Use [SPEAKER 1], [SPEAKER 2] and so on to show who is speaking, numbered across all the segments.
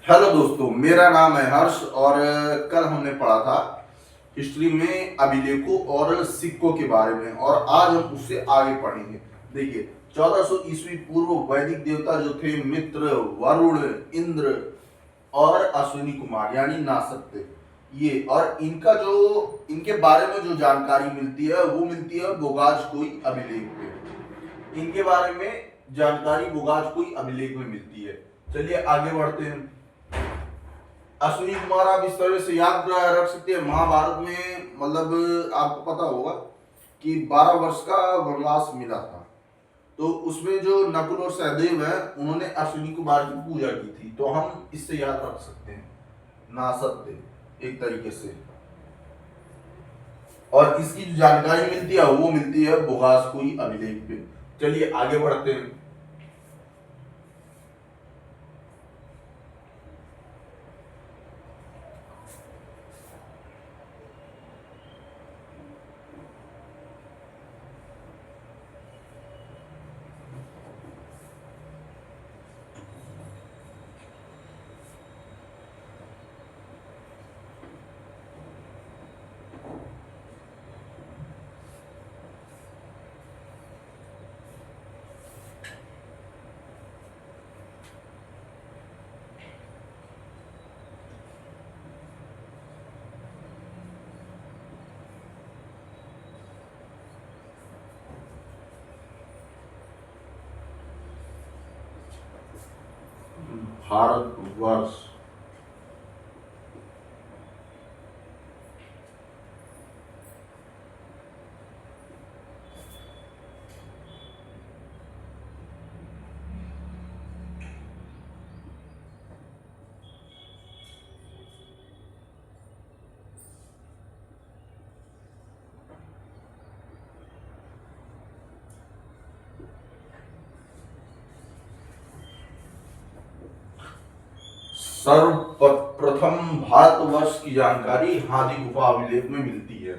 [SPEAKER 1] Hello दोस्तों, मेरा नाम है हर्ष और कल हमने पढ़ा था हिस्ट्री में अभिलेखों और सिक्कों के बारे में और आज हम उससे आगे पढ़ेंगे। देखिए, 1400 ईस्वी पूर्व वैदिक देवता जो थे मित्र, वरुण, इंद्र और अश्विनी कुमार यानी नासत्य, ये और इनका जो इनके बारे में जो जानकारी मिलती है वो मिलती है बोगाज कोई अभिलेख में। इनके बारे में जानकारी बोगाज कोई अभिलेख में मिलती है। चलिए आगे बढ़ते हैं। अश्विनी कुमार आप इस तरह से याद रख सकते हैं। महाभारत में मतलब आपको पता होगा कि 12 वर्ष का वनवास मिला था, तो उसमें जो नकुल और सहदेव है उन्होंने अश्विनी कुमार की पूजा की थी, तो हम इससे याद रख सकते हैं नासत्य एक तरीके से। और इसकी जो जानकारी मिलती है वो मिलती है बोगासकुई अभिलेख पे। चलिए आगे बढ़ते हैं। भारतवर्ष सर्वप्रथम भारतवर्ष की जानकारी हाथी गुफा अभिलेख में मिलती है।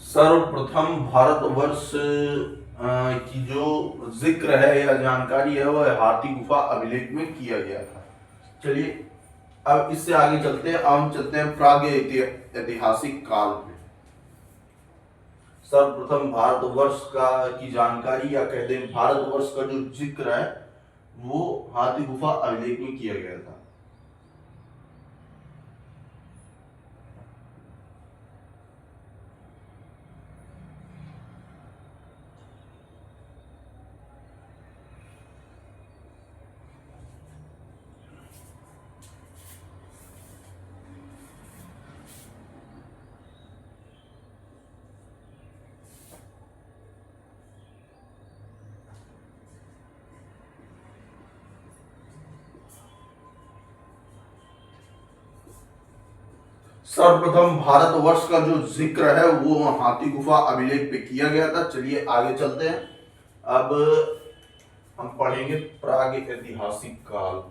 [SPEAKER 1] सर्वप्रथम भारतवर्ष की जो जिक्र है या जानकारी है वह हाथी गुफा अभिलेख में किया गया था। चलिए अब इससे आगे चलते हैं। अब हम चलते हैं प्राग्ञ ऐतिहासिक काल में। सर्वप्रथम भारतवर्ष का की जानकारी या कहते हैं भारतवर्ष का जो जिक्र है वो हाथी गुफा अभिलेख में किया गया था। सर्वप्रथम भारतवर्ष का जो जिक्र है वो हाथी गुफा अभिलेख पे किया गया था। चलिए आगे चलते हैं। अब हम पढ़ेंगे प्राग ऐतिहासिक काल।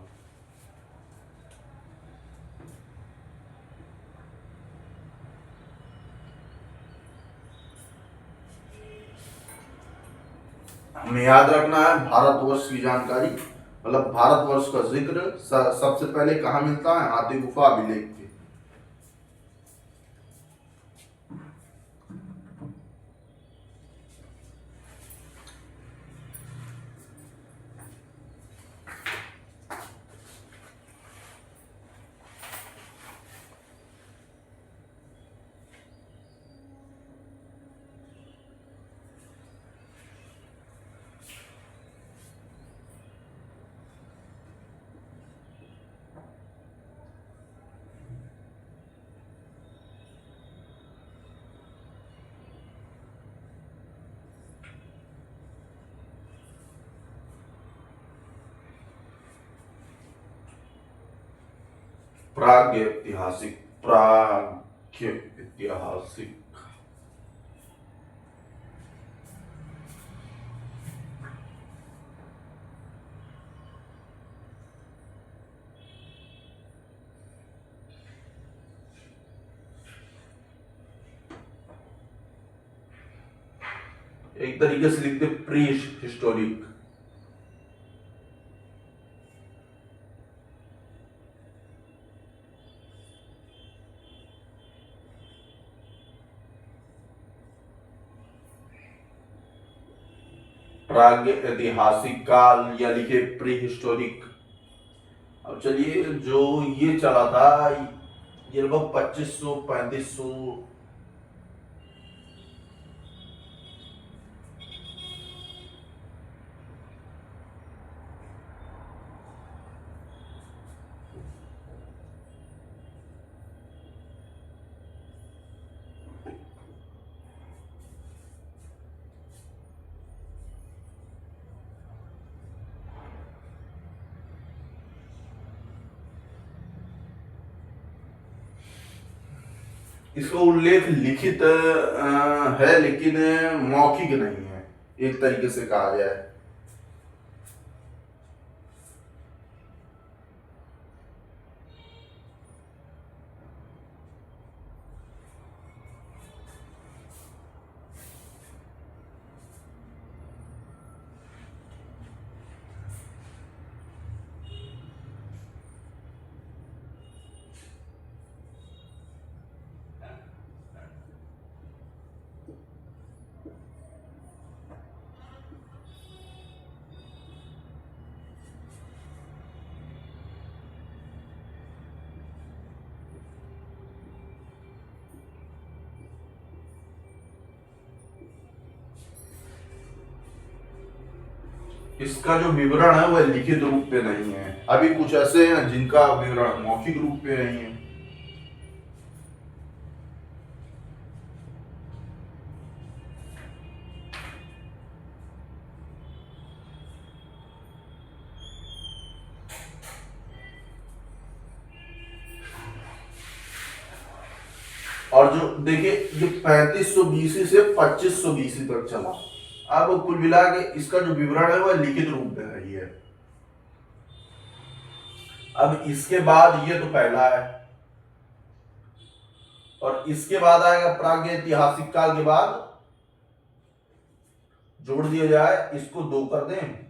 [SPEAKER 1] हमें याद रखना है भारतवर्ष की जानकारी, मतलब भारतवर्ष का जिक्र सबसे पहले कहाँ मिलता है? हाथी गुफा अभिलेख पे। प्राग्य ऐतिहासिक एक तरीके से लिखते प्री हिस्टोरिक। प्राग ऐतिहासिक काल या लिखे प्री हिस्टोरिक। अब चलिए, जो ये चला था ये लगभग 2500 3500। इसका उल्लेख लिखित है लेकिन मौखिक नहीं है, एक तरीके से कहा जाए। इसका जो विवरण है वह लिखित रूप पे नहीं है। अभी कुछ ऐसे हैं जिनका विवरण मौखिक रूप पे नहीं है। और जो देखिए, ये 3500 बीसी से 2500 बीसी तक चला। अब कुल मिला के इसका जो विवरण है वह लिखित रूप में नहीं है। अब इसके बाद ये तो पहला है, और इसके बाद आएगा प्रागैतिहासिक काल के बाद। जोड़ दिया जाए, इसको 2 कर दें।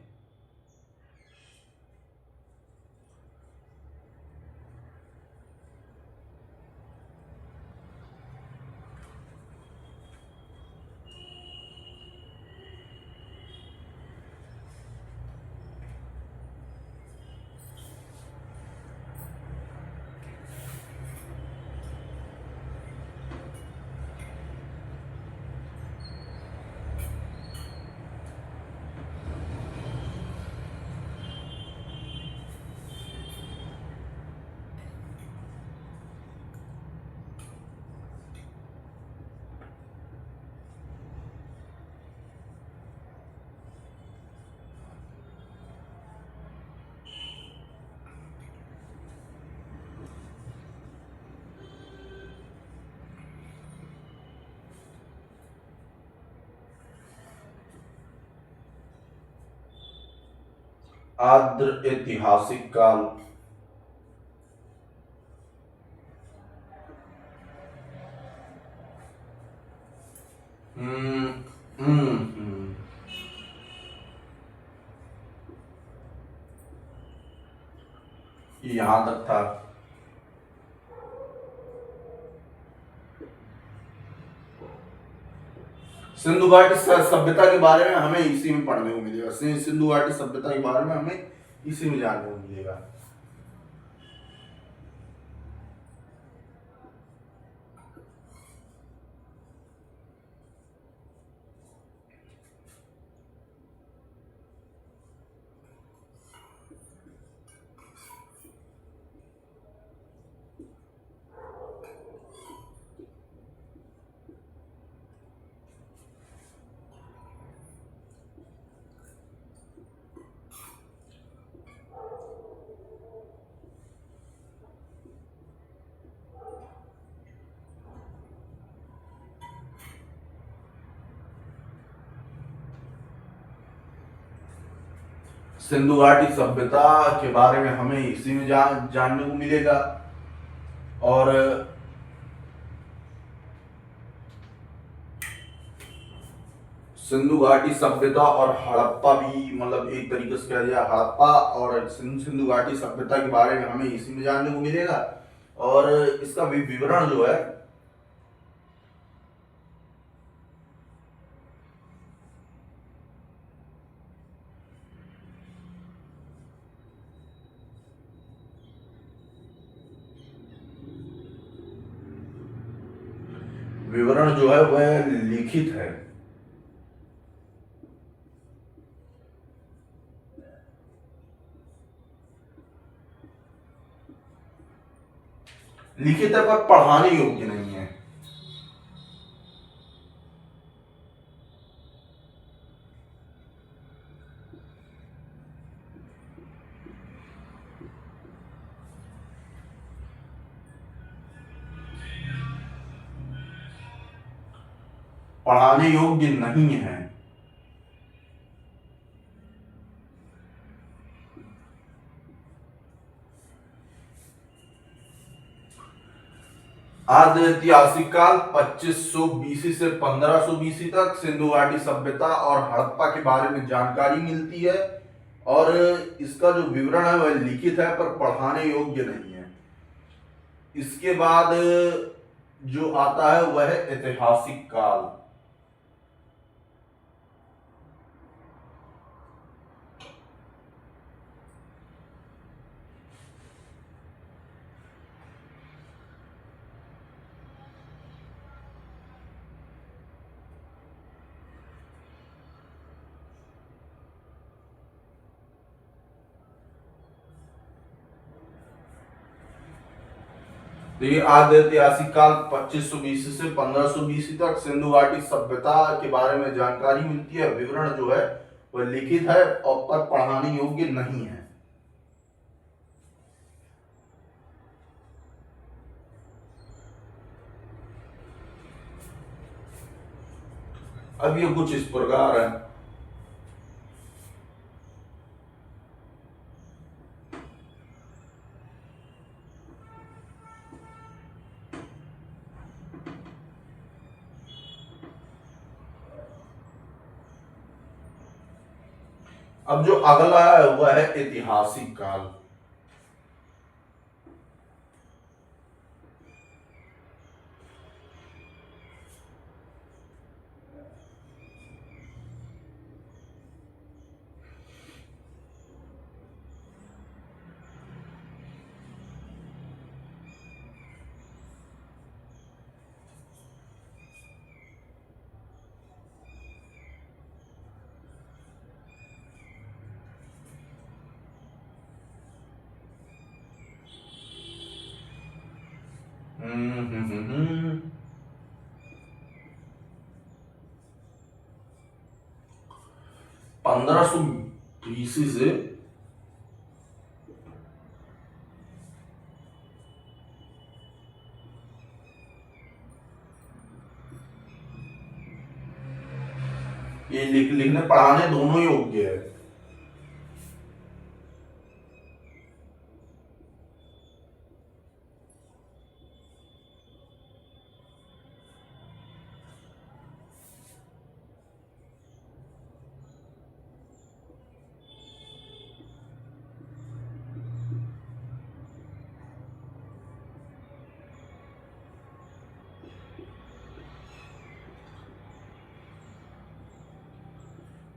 [SPEAKER 1] आर्द्र ऐतिहासिक काल। हम्म हम्म यहां तक था। सिंधु घाटी सभ्यता के बारे में हमें इसी में पढ़ने को मिलेगा। सिंधु घाटी सभ्यता के बारे में हमें इसी में जानने को मिलेगा। सिंधु घाटी सभ्यता के बारे में हमें इसी में जानने को मिलेगा। और सिंधु घाटी सभ्यता और हड़प्पा भी, मतलब एक तरीके से कहा जाए हड़प्पा और सिंधु घाटी सभ्यता के बारे में हमें इसी में जानने को मिलेगा। और इसका भी विवरण जो है वह लिखित है। लिखित है पर पढ़ाने योग्य नहीं है। पढ़ाने योग्य नहीं है। आद्य ऐतिहासिक काल 2500 बीसी से 1500 बीसी तक सिंधु घाटी सभ्यता और हड़प्पा के बारे में जानकारी मिलती है। और इसका जो विवरण है वह लिखित है पर पढ़ाने योग्य नहीं है। इसके बाद जो आता है वह है ऐतिहासिक काल। देखिए आद्य ऐतिहासिक काल 2500 बीसी से 1500 बीसी तक सिंधु घाटी सभ्यता के बारे में जानकारी मिलती है। विवरण जो है वह लिखित है और पर पढ़ाने योग्य नहीं है। अब ये कुछ इस प्रकार है। अब जो अगला है वह है ऐतिहासिक काल। हम्म हम्म हम्म हम्म। 1500 बीसी से ये लिखने पढ़ाने दोनों योग्य है।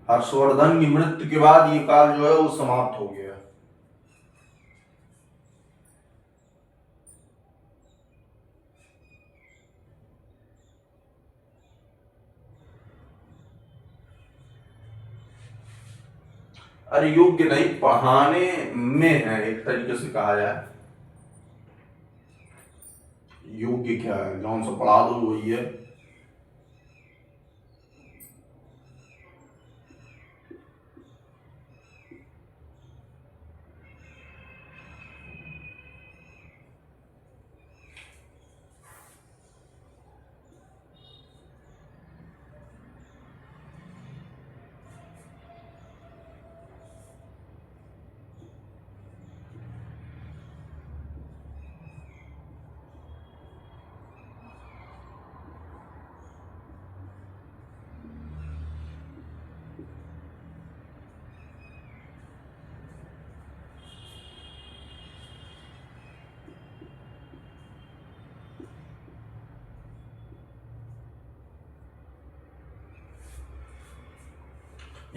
[SPEAKER 1] हर्षवर्धन की मृत्यु के बाद ये काल जो है वो समाप्त हो गया। अरे योग्य नहीं, पढ़ाने में है एक तरीके से कहा जाए। योग्य क्या है, जौन सा पढ़ा दो वही है।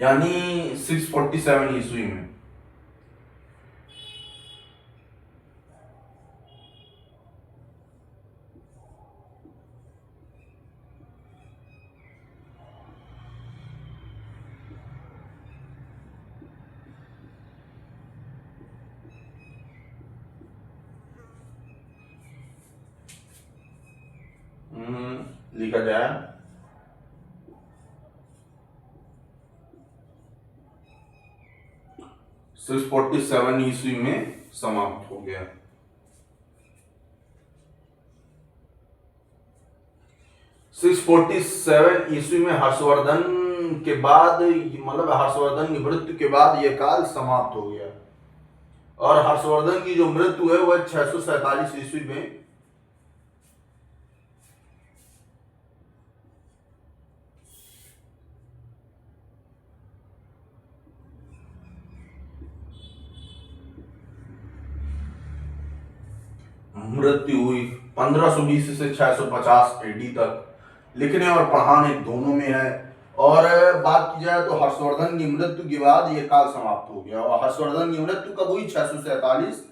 [SPEAKER 1] यानी 647 ईस्वी में। लिखा जाए 647 ईस्वी में समाप्त हो गया। 647 ईस्वी में हर्षवर्धन के बाद, मतलब हर्षवर्धन की मृत्यु के बाद यह काल समाप्त हो गया। और हर्षवर्धन की जो मृत्यु है वह 647 ईस्वी में। मृत्यु हुई 1520 से 650 एडी तक। लिखने और पढ़ाने दोनों में है। और बात की जाए तो हर्षवर्धन की मृत्यु के बाद यह काल समाप्त हो गया। और हर्षवर्धन की मृत्यु कब हुई? 647